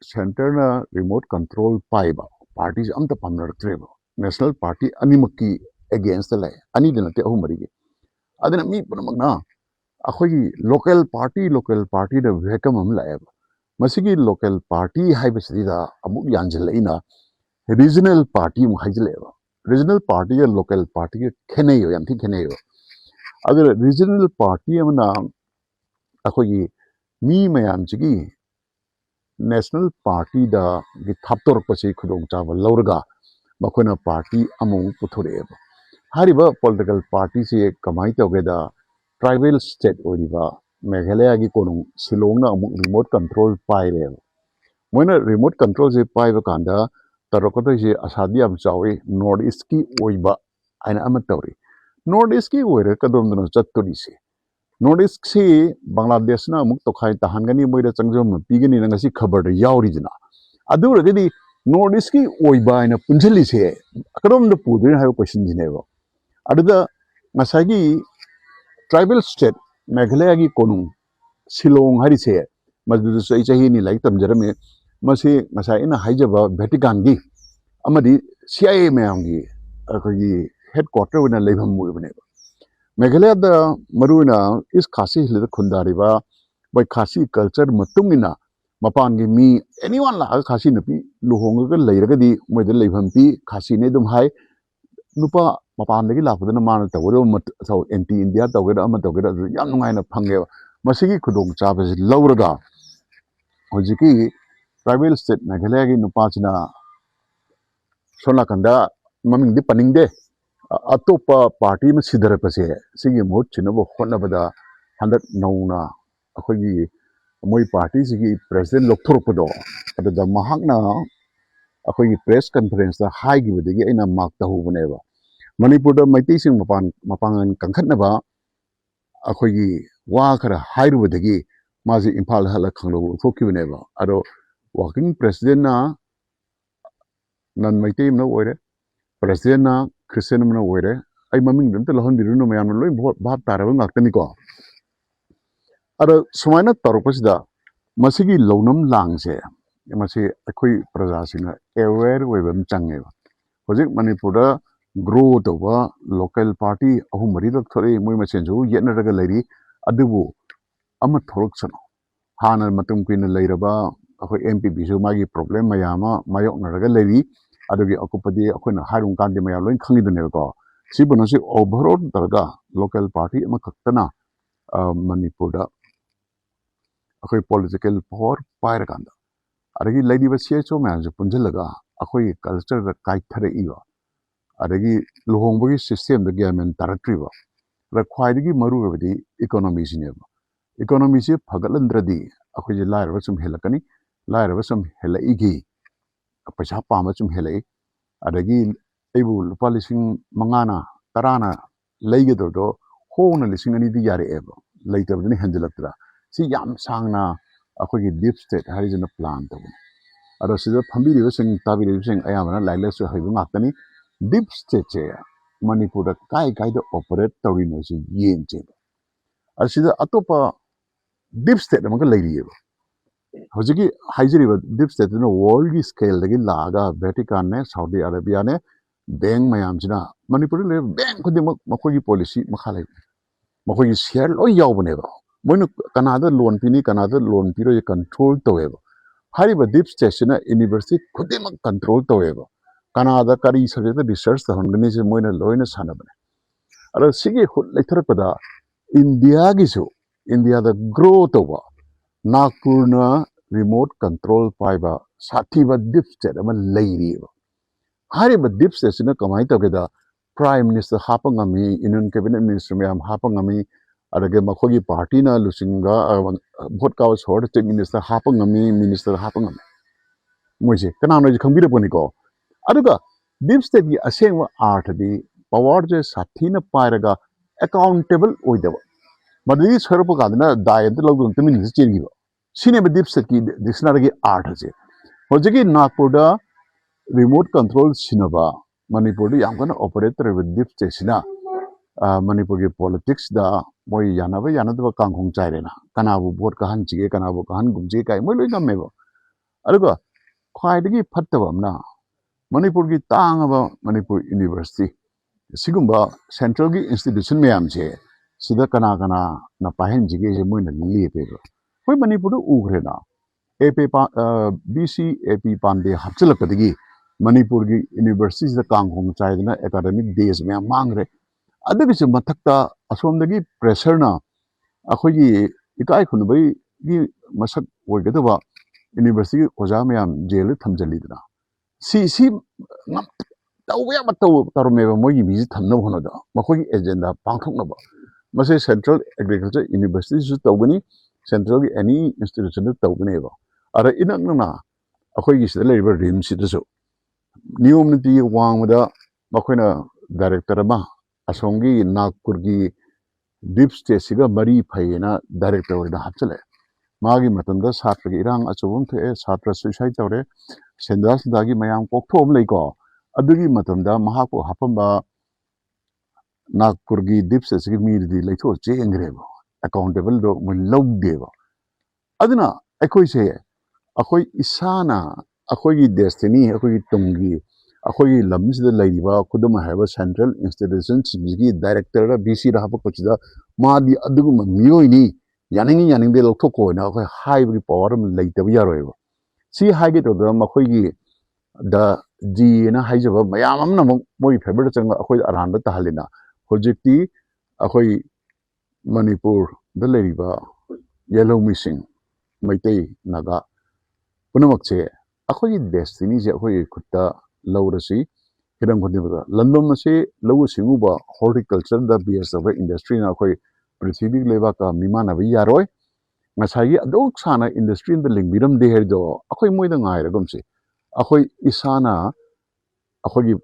ꯁꯦꯟꯇꯔꯅ ꯔꯤꯃꯣꯠ ꯀꯟꯇ꯭ꯔꯣꯜ ꯄꯥꯏꯕ ꯄꯥꯔꯇꯤꯁꯦ ꯑꯝꯇ ꯄꯥꯝꯅꯔꯛꯇ꯭ꯔꯦꯕ ꯅꯦꯁꯅꯦꯜ ꯄꯥꯔꯇꯤ ꯑꯅꯤꯃꯛꯀꯤ ꯑꯦꯒꯦꯟꯁꯇ ꯂꯩ ꯑꯅꯤꯗ ꯅꯠꯇꯦ ꯑꯍꯨꯝ ꯃꯔꯤꯒꯤ ꯑꯗꯨꯅ ꯃꯤ ꯄꯨꯝꯅꯃꯛꯅ ꯑꯩꯈꯣꯏꯒꯤ ꯂꯣꯀꯦꯜ ꯄꯥꯔꯇꯤꯗ ꯚꯦꯀꯝ ꯑꯃ ꯂꯥꯛꯑꯦꯕ ꯃꯁꯤꯒꯤ ꯂꯣꯀꯦꯜ ꯄꯥꯔꯇꯤ ꯍꯥꯏꯕꯁꯤꯗ ꯑꯃꯨꯛ ꯌꯥꯟꯁꯤꯜꯂꯛꯏꯅ ꯔꯤꯖꯅꯦꯜ ꯄꯥꯔꯇꯤ ꯑꯃꯨꯛ ꯍꯥꯏꯖꯤꯜꯂꯛꯑꯦꯕ ꯔꯤꯖꯅꯦꯜ ꯄꯥꯔꯇꯤꯒ ꯂꯣꯀꯦꯜ ꯄꯥꯔꯇꯤꯒ ꯈꯦꯠꯅꯩꯕ ꯌꯥꯝ ꯊꯤ ꯈꯦꯠꯅꯩꯕ ꯑꯗꯨꯅ ꯔꯤꯖꯅꯦꯜ ꯄꯥꯔꯇꯤ ꯑꯃꯅ ꯑꯩꯈꯣꯏꯒꯤ ꯃꯤ ꯃꯌꯥꯝꯁꯤꯒꯤ ꯅꯦꯁꯅꯦꯜ ꯄꯥꯔꯇꯤꯗꯒꯤ ꯊꯥꯞꯇꯣꯔꯛꯄꯁꯤ ꯈꯨꯗꯣꯡꯆꯥꯕ ꯂꯧꯔꯒ ꯃꯈꯣꯏꯅ ꯄꯥꯔꯇꯤ ꯑꯃꯃꯨꯛ ꯄꯨꯊꯣꯔꯛꯑꯦꯕ ꯍꯥꯏꯔꯤꯕ ꯄꯣꯂꯤꯇꯤꯀꯦꯜ ꯄꯥꯔꯇꯤꯁꯤ ꯀꯃꯥꯏꯅ ꯇꯧꯒꯦꯗ ट्राइबल स्टेट मेघालय की कोनुंग शिलोंगना अमुक रिमोट कंट्रोल पाइरेब मोइना रिमोट कंट्रोल से पाइब कांदा तरकदोइसे असादी याम चावे नॉर्थ ईस्ट की ओइबा आइना अमा तौरी नॉर्थ ईस्ट की ओइरे कदोमदनो चत्तोरिसे नॉर्थ ईस्ट से बांग्लादेश ना अमुक तोखाइ तहानगनी मोइदा चंगजम पीगनी नंगसी खबर यावरिजना अदुरगदी नॉर्थ ईस्ट की ओइबा आइना पुंजलिसे कदोमदो पुदुन हायो क्वेश्चन जिनेबो अदुदा ngасꯥꯏꯒꯤ ट्राइबल स्टेट मेघालय की कोनुंग शिलोंग हरिसे मदुदसु आई चहीनी लाइक तमजरमे मसे ngасꯥꯏꯅ हाइजबा भेटिकान की अमदि सीआईए मयामगी अखोगी हेडक्वार्टर ओना लेभम मुबने मेघालय दा मरुना इस खासी हिल खुंदारिबा बै खासी कल्चर मतुंगिना मपान की मी एनीवन ला खासी नपी लुहोंगगा लेरगदी मोइद लेभम पी खासी ने दुम हाई नुपा मपानदगी लापदना मान तवदो सौ एंटी इंडिया तवगेदा अमा तवगेदा याम नुंगाइना फंगे मसिगी खुदोंग चाबसे लौरगा होजिकी ट्राइबल स्टेट मेघालय की नुपासिना सोनाकंदा ममिंगदि पनिंगदे अतोपा पार्टी में सिदरपसे सिगी मोट चिनबो होनबदा हंदक नौना अखोगी मोई पार्टी सिगी प्रेसिडेंट लोकथोरपदो अददा महाकना अखोगी प्रेस कॉन्फ्रेंस दा हाइगिबदगी अइना मार्क तहुबनेबा मणिपुर मैती मपांगन कंखनबा अखोगी वा खरा हाइरुबदगी माजी इम्फाल हल खंगलो थोकिबनेबा अदो वर्किंग प्रेसिडेंट ना नन मैती न ओइरे प्रेसिडेंट ना क्रिश्चियन न ओइरे आई ममिंग दंत लहन बिरुनो मयाम लोइ भाब तारब ngakतनिको अदो सुमाइना तरुपसिदा मसिगी लौनम लांगसे मसे अखोई प्रजासिना अवेयर ओइबम चंगेबा होजिक मणिपुर ग्रो तौबा लोकल पार्टी अहु मरी तक थोरे मोइ मसेंजु येनरगा लेरी अदुबु अमा थोरक्सनो हाना मतुम किन लेरबा अखोई एमपी बिजु मागी प्रॉब्लम मयामा मायोकनरगा लेरी अदुगी अकुपदि अखोइना हारुं कांदे मया लोइन खंगिदनेको सिबनसि ओवरऑल तरगा लोकल पार्टी अमा खक्तना मणिपुर अखोई पॉलिटिकल पावर पाइरकांदा अदगी लेदीबा सीएचओ मयाजु पुंजलगा अखोई कल्चर दा काइथरे इबा अदगी लुहोंबगी सिस्टम द गवर्नमेंट तारक्ट्रिबा र ख्वाइदगी मरुबदी इकोनॉमी सिनेबा इकोनॉमी से फगलंद्रदी अखोई लायरबा सुम हेलकनी लायरबा सुम हेलइगी पैसा पामा सुम हेलई अदगी एबु लुपा लिसिंग मंगाना तराना लेगदो होना लिसिंग अनि दि यारेबा लेतबदनी हेंजलक्तरा सि याम सांगना अखोई डीप स्टेट हारिजना प्लान तबने अदो सिदा फंबिरिबसिंग ताबिरिबसिंग अयामना लाइलेसु हइबु ngakani डीप स्टेट से मणिपुर काय काय ऑपरेट तौरीनो से येंचे असिदा अतोपा डीप स्टेट अमक लेरिएबा हजिकी हाइजरिबा डीप स्टेट न वर्ल्ड की स्केल दगी लागा वेटिकन ने सऊदी अरेबिया ने बैंक मयामसिना मणिपुर ले बैंक खुदिमक मखोगी पॉलिसी मखा ले मखोगी शेयर लो यावबनेबा मोइनो कनादा लोन पिनी कनादा लोन पिरो ये कंट्रोल तवेबा हारिबा डीप स्टेट सिना यूनिवर्सिटी खुदिमक कंट्रोल तवेबा कनादा करी सब्जेक्ट रिसर्च तहनगनी से मोइना लोइना सानबने अरो सिगे हुट लेथरपदा इंडिया गिसु इंडिया दा ग्रो तोबा नागपुरना रिमोट कंट्रोल पाइबा साथीबा डीप स्टेट अमा लेरिबा हारिबा डीप स्टेट सिना कमाइ तगेदा प्राइम मिनिस्टर हापंगमी यूनियन कैबिनेट मिनिस्टर मयाम हापंगमी अदगे मखोगी पार्टी ना लुसिंगा भोट काउस होर स्टेट मिनिस्टर हापंगमी मोइसे कनानो जे खंबिरपनिको अदुगा डीप स्टेट की असेंग आर्थ दी पावर जे साथी न पायरगा अकाउंटेबल ओइदबा ꯃꯗꯨꯗꯤ ꯁꯣꯏꯔꯛꯄ ꯀꯥꯟꯗꯅ ꯗꯥꯏ ꯑꯝꯇ ꯂꯧꯗꯨꯅ ꯇꯨꯃꯤꯟꯅ ꯆꯦꯟꯈꯤꯕ ꯁꯤꯅꯦꯕ ꯗꯤꯞ ꯁ꯭ꯇꯦꯠꯀꯤ ꯗꯤꯛꯁꯅꯥꯔꯤꯒꯤ ꯑꯥꯔꯊ ꯑꯁꯦ ꯍꯧꯖꯤꯛꯀꯤ ꯅꯥꯒꯄꯨꯔꯗ ꯔꯤꯃꯣꯠ ꯀꯟꯇ꯭ꯔꯣꯜ ꯁꯤꯟꯅꯕ ꯃꯅꯤꯄꯨꯔꯗ ꯌꯥꯝ ꯀꯟꯅ ꯑꯣꯄꯔꯦꯠ ꯇꯧꯔꯤꯕ ꯗꯤꯞ ꯁ꯭ꯇꯦꯠꯁꯤꯅ ꯃꯅꯤꯄꯨꯔꯒꯤ ꯄꯣꯂꯤꯇꯤꯛꯁꯗ ꯃꯣꯏ ꯌꯥꯅꯕ ꯌꯥꯅꯗꯕ ꯀꯥꯡꯈꯣꯡ ꯆꯥꯏꯔꯦꯅ ꯀꯅꯥꯕꯨ ꯚꯣꯠ ꯀꯥꯍꯟꯁꯤꯒꯦ ꯀꯅꯥꯕꯨ ꯀꯥꯍꯟꯒꯨꯝꯁꯤꯒꯦ ꯀꯥꯏ ꯃꯣꯏ ꯂꯣꯏ ꯉꯝꯃꯦꯕ ꯑꯗꯨꯒ ꯈ꯭ꯋꯥꯏꯗꯒꯤ ꯐꯠꯇꯕ ꯑꯃꯅ ꯃꯅꯤꯄꯨꯔꯒꯤ ꯇꯥꯡꯉꯕ ꯃꯅꯤꯄꯨꯔ ꯌꯨꯅꯤꯚꯔꯁꯤꯇꯤ ꯁꯤꯒꯨꯝꯕ ꯁꯦꯟꯇ꯭ꯔꯦꯜꯒꯤ ꯏꯟꯁꯇꯤꯇ꯭ꯌꯨꯁꯟ ꯃꯌꯥꯝꯁꯦ ꯁꯤꯗ ꯀꯅꯥꯅ ꯄꯥꯏꯍꯟꯁꯤꯒꯦꯁꯦ ꯃꯣꯏꯅ ꯂꯦꯞꯄꯦꯕ ꯑꯩꯈꯣꯏ ꯃꯅꯤꯄꯨꯔꯗ ꯎꯈ꯭ꯔꯦꯅ BC AP ꯄꯥꯟꯗꯦ ꯍꯥꯞꯆꯤꯜꯂꯛꯄꯗꯒꯤ ꯃꯅꯤꯄꯨꯔꯒꯤ ꯌꯨꯅꯤꯚꯔꯁꯤꯇꯤꯁꯤꯗ ꯀꯥꯡꯈꯣꯡ ꯆꯥꯏꯗꯅ ꯑꯦꯀꯥꯗꯃꯤꯛ ꯗꯦꯖ ꯃꯌꯥꯝ ꯃꯥꯡꯈ꯭ꯔꯦ ꯑꯗꯨꯒꯤꯁꯨ ꯃꯊꯛꯇ ꯑꯁꯣꯝꯗꯒꯤ ꯄ꯭ꯔꯦꯁꯔꯅ ꯑꯩꯈꯣꯏꯒꯤ ꯏꯀꯥꯏ ꯈꯨꯝꯅꯕꯒꯤ ꯃꯁꯛ ꯑꯣꯏꯒꯗꯕ ꯌꯨꯅꯤꯚꯔꯁꯤꯇꯤꯒꯤ ꯑꯣꯖꯥ ꯃꯌꯥꯝ ꯖꯦꯜꯗ ꯊꯝꯖꯤꯜꯂꯤꯗꯅ ꯁꯤ ꯇꯧꯕ ꯌꯥꯕ ꯇꯧꯔꯝꯃꯦꯕ ꯃꯣꯏꯒꯤ ꯃꯤꯁꯤ ꯊꯝꯅꯕ ꯍꯣꯠꯅꯕꯗ ꯃꯈꯣꯏꯒꯤ ꯑꯦꯖꯦꯟꯗꯥ ꯄꯥꯡꯊꯣꯛꯅꯕ ꯃꯁꯤ ꯁꯦꯟꯇ꯭ꯔꯦꯜ ꯑꯦꯒ꯭ꯔꯤꯀꯜꯆꯔ ꯌꯨꯅꯤꯚꯔꯁꯤꯇꯤꯁꯨ ꯇꯧꯒꯅꯤ ꯁꯦꯟꯇ꯭ꯔꯦꯜꯒꯤ ꯑꯦꯅꯤ ꯏꯟꯁꯇꯤꯇ꯭ꯌꯨꯁꯟꯗ ꯇꯧꯒꯅꯦꯕ ꯑꯗ ꯏꯅꯛ ꯅꯛꯅ ꯑꯩꯈꯣꯏꯒꯤ ꯁꯤꯗ ꯂꯩꯔꯤꯕ ꯔꯤꯝꯁꯁꯤꯗꯁꯨ ꯅꯤꯌꯣꯝ ꯅꯤꯇꯤꯒꯤ ꯋꯥꯡꯃꯗ ꯃꯈꯣꯏꯅ ꯗꯥꯏꯔꯦꯛꯇꯔ ꯑꯃ ꯑꯁꯣꯝꯒꯤ ꯅꯥꯒꯄꯨꯔꯒꯤ ꯗꯤꯞ ꯁ꯭ꯇꯦꯠꯁꯤꯒ ꯃꯔꯤ ꯐꯩꯌꯦꯅ ꯗꯥꯏꯔꯦꯛꯇꯔ ꯑꯣꯏꯅ ꯍꯥꯞꯆꯤꯜꯂꯛꯑꯦ ꯃꯥꯒꯤ ꯃꯇꯝꯗ ꯁꯥꯇ꯭ꯔꯒꯤ ꯏꯔꯥꯡ ꯑꯆꯧꯕ ꯑꯃ ꯊꯣꯛꯑꯦ ꯁꯥꯇ꯭ꯔ ꯁꯨꯏꯁꯥꯏꯠ ꯇꯧꯔꯦ ꯁꯦꯟꯗꯥꯒꯤ ꯃꯌꯥꯝ ꯀꯣꯛꯊꯣꯛꯑꯕ ꯂꯩꯀꯣ ꯑꯗꯨꯒꯤ ꯃꯇꯝꯗ ꯃꯍꯥꯛꯄꯨ ꯍꯥꯞꯄꯝꯕ ꯅꯥꯒꯄꯨꯔꯒꯤ ꯗꯤꯞ ꯁ꯭ꯇꯦꯠꯁꯤꯒꯤ ꯃꯤꯗꯨꯗꯤ ꯂꯩꯊꯣꯛꯑ ꯆꯦꯟꯈ꯭ꯔꯦꯕ ꯑꯦꯀꯥꯎꯟꯇꯦꯕꯜꯗꯣ ꯃꯣꯏ ꯂꯧꯗꯦꯕ ꯑꯗꯨꯅ ꯑꯩꯈꯣꯏꯁꯦ ꯑꯩꯈꯣꯏ ꯏꯁꯥꯅ ꯑꯩꯈꯣꯏꯒꯤ ꯗꯦꯁꯇꯤꯅꯤ ꯑꯩꯈꯣꯏꯒꯤ ꯇꯨꯡꯒꯤ ꯑꯩꯈꯣꯏꯒꯤ ꯂꯝꯁꯤꯗ ꯂꯩꯔꯤꯕ ꯈꯨꯗꯝ ꯍꯥꯏꯔꯤꯕ ꯁꯦꯟꯇ꯭ꯔꯦꯜ ꯏꯟꯁꯇꯤꯇ꯭ꯌꯨꯁꯟꯁꯤꯡꯁꯤꯒꯤ ꯗꯥꯏꯔꯦꯛꯇꯔꯗ BCꯗ ꯍꯥꯞꯄꯛꯄꯁꯤꯗ ꯃꯥꯗꯤ ꯑꯗꯨꯒꯨꯝꯕ ꯃꯤꯑꯣꯏꯅꯤ ꯌꯥꯅꯤꯡꯉꯤ ꯌꯥꯅꯤꯡꯗꯦ ꯂꯧꯊꯣꯛꯈꯣꯅ ꯑꯩꯈꯣꯏ ꯍꯥꯏꯕꯒꯤ ꯄꯋꯥꯔ ꯑꯃ ꯂꯩꯇꯕ ꯌꯥꯔꯣꯏꯕ ꯁꯤ ꯍꯥꯏꯒꯦ ꯇꯧꯗꯅ ꯃꯈꯣꯏꯒꯤ ꯗ ꯖꯤꯅ ꯍꯥꯏꯖꯕ ꯃꯌꯥꯝ ꯑꯃꯅ ꯑꯃꯨꯛ ꯃꯣꯏꯒꯤ ꯐꯦꯚꯔꯗ ꯆꯪꯉ ꯑꯩꯈꯣꯏꯗ ꯑꯔꯥꯟꯕ ꯇꯥꯍꯜꯂꯤꯅ ꯍꯧꯖꯤꯛꯇꯤ ꯑꯩꯈꯣꯏ ꯃꯅꯤꯄꯨꯔꯗ ꯂꯩꯔꯤꯕ ꯌꯦꯜꯍꯧꯃꯤꯁꯤꯡ ꯃꯩꯇꯩ ꯅꯥꯒꯥ ꯄꯨꯝꯅꯃꯛꯁꯦ ꯑꯩꯈꯣꯏꯒꯤ ꯗꯦꯁꯇꯤꯅꯤꯁꯦ ꯑꯩꯈꯣꯏꯒꯤ ꯈꯨꯠꯇ ꯂꯧꯔꯁꯤ ꯍꯤꯔꯝ ꯈꯨꯗꯤꯡꯃꯛꯇ ꯂꯝꯗꯝ ꯑꯁꯤ ꯂꯧꯎ ꯁꯤꯡꯎꯕ ꯍꯣꯔꯇꯤꯀꯜꯆꯔꯗ ꯕꯦꯁ ꯇꯧꯕ ꯏꯟꯗꯁꯇ꯭ꯔꯤꯅ ꯑꯩꯈꯣꯏ ꯄ꯭ꯔꯤꯊꯤꯕꯤꯒꯤ ꯂꯩꯕꯥꯛꯀ ꯃꯤꯃꯥꯟꯅꯕ ꯌꯥꯔꯣꯏ ꯉꯁꯥꯏꯒꯤ ꯑꯗꯨꯛ ꯁꯥꯡꯅ ꯏꯟꯗꯁꯇ꯭ꯔꯤ ꯑꯃꯗ ꯂꯤꯡꯕꯤꯔꯝꯗꯦ ꯍꯥꯏꯗꯣ ꯑꯩꯈꯣꯏ ꯃꯣꯏꯗ ꯉꯥꯏꯔꯒꯨꯝꯁꯤ ꯑꯩꯈꯣꯏ ꯏꯁꯥꯅ ꯑꯩꯈꯣꯏꯒꯤ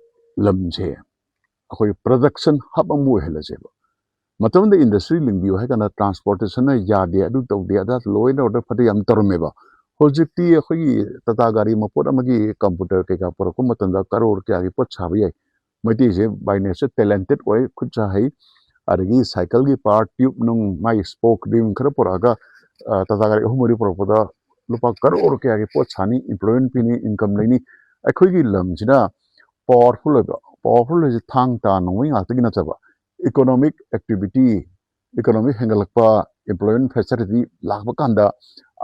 ꯂꯝꯁꯦ ꯑꯩꯈꯣꯏ ꯄ꯭ꯔꯗꯛꯁꯟ ꯍꯕ ꯑꯃ ꯑꯣꯏꯍꯜꯂꯁꯦꯕ ꯃꯇꯝꯗ ꯏꯟꯗꯁꯇ꯭ꯔꯤ ꯂꯤꯡꯕꯤꯌꯨ ꯍꯥꯏ ꯀꯥꯟꯗ ꯇ꯭ꯔꯥꯟꯁꯄꯣꯔꯇꯦꯁꯟꯅ ꯌꯥꯗꯦ ꯑꯗꯨ ꯇꯧꯗꯦ ꯑꯗꯥ ꯂꯣꯏꯅ ꯑꯣꯔꯗꯔ ꯐꯠꯇꯦ ꯌꯥꯝ ꯇꯧꯔꯝꯃꯦꯕ ꯍꯧꯖꯤꯛꯇꯤ ꯑꯩꯈꯣꯏꯒꯤ ꯇꯥꯇꯥ ꯒꯥꯔꯤ ꯃꯄꯣꯠ ꯑꯃꯒꯤ ꯀꯝꯄ꯭ꯌꯨꯇꯔ ꯀꯩꯀꯥ ꯄꯨꯔꯛꯄ ꯃꯇꯝꯗ ꯀꯔꯣꯔ ꯀꯌꯥꯒꯤ ꯄꯣꯠ ꯁꯥꯕ ꯌꯥꯏ ꯃꯩꯇꯩꯁꯦ ꯕꯥꯏ ꯅꯦꯆꯔ ꯇꯦꯂꯦꯟꯇꯦꯠ ꯑꯣꯏ ꯈꯨꯠ ꯁꯥ ꯍꯩ ꯑꯗꯒꯤ ꯁꯥꯏꯀꯜꯒꯤ ꯄꯥꯔꯠ ꯇ꯭ꯌꯨꯕ ꯅꯨꯡ ꯃꯥꯒꯤ ꯁ꯭ꯄꯣꯛ ꯔꯤꯝ ꯈꯔ ꯄꯨꯔꯛꯑꯒ ꯇꯥꯇꯥ ꯒꯥꯔꯤ 3-4 ꯄꯨꯔꯛꯄꯗ ꯂꯨꯄꯥ ꯀꯔꯣꯔ ꯀꯌꯥꯒꯤ ꯄꯣꯠ ꯁꯥꯅꯤ ꯏꯝꯄ꯭ꯂꯣꯏꯃꯦꯟ ꯄꯤꯅꯤ ꯏꯟꯀꯝ ꯂꯩꯅꯤ ꯑꯩꯈꯣꯏꯒꯤ ꯂꯝꯁꯤꯅ ꯄꯥꯋꯔꯐꯨꯜ ꯑꯣꯏꯕ ꯄꯥꯋꯔꯐꯨꯜ ꯍꯥꯏꯁꯦ ꯊꯥꯡ ꯇꯥ ꯅꯣꯡꯃꯩ ꯉꯥꯛꯇꯒꯤ ꯅꯠꯇꯕ ꯏꯀꯣꯅꯣꯃꯤꯛ ꯑꯦꯛꯇꯤꯚꯤꯇꯤ ꯏꯀꯣꯅꯣꯃꯤꯛ ꯍꯦꯟꯒꯠꯂꯛꯄ ꯏꯝꯄ꯭ꯂꯣꯏꯃꯦꯟ ꯐꯦꯁꯤꯂꯤꯇꯤ ꯂꯥꯛꯄ ꯀꯥꯟꯗ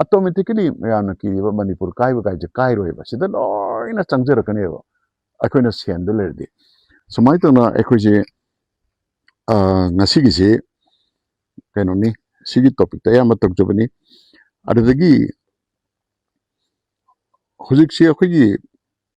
ꯑꯣꯇꯣꯃꯦꯇꯤꯀꯦꯂꯤ ꯃꯌꯥꯝꯅ ꯀꯤꯔꯤꯕ ꯃꯅꯤꯄꯨꯔ ꯀꯥꯏꯕ ꯀꯥꯏꯁꯦ ꯀꯥꯏꯔꯣꯏꯕ ꯁꯤꯗ ꯂꯣꯏꯅ ꯆꯪꯖꯔꯛꯀꯅꯦꯕ ꯑꯩꯈꯣꯏꯅ ꯁꯦꯟꯗ ꯂꯩꯔꯗꯤ ꯁꯨꯃꯥꯏꯅ ꯇꯧꯅ ꯑꯩꯈꯣꯏꯁꯦ ꯉꯁꯤꯒꯤꯁꯤ ꯀꯩꯅꯣꯅꯤ ꯁꯤꯒꯤ ꯇꯣꯄꯤꯛꯇ ꯑꯌꯥꯝꯕ ꯇꯧꯖꯕꯅꯤ ꯑꯗꯨꯗꯒꯤ ꯍꯧꯖꯤꯛꯁꯤ ꯑꯩꯈꯣꯏꯒꯤ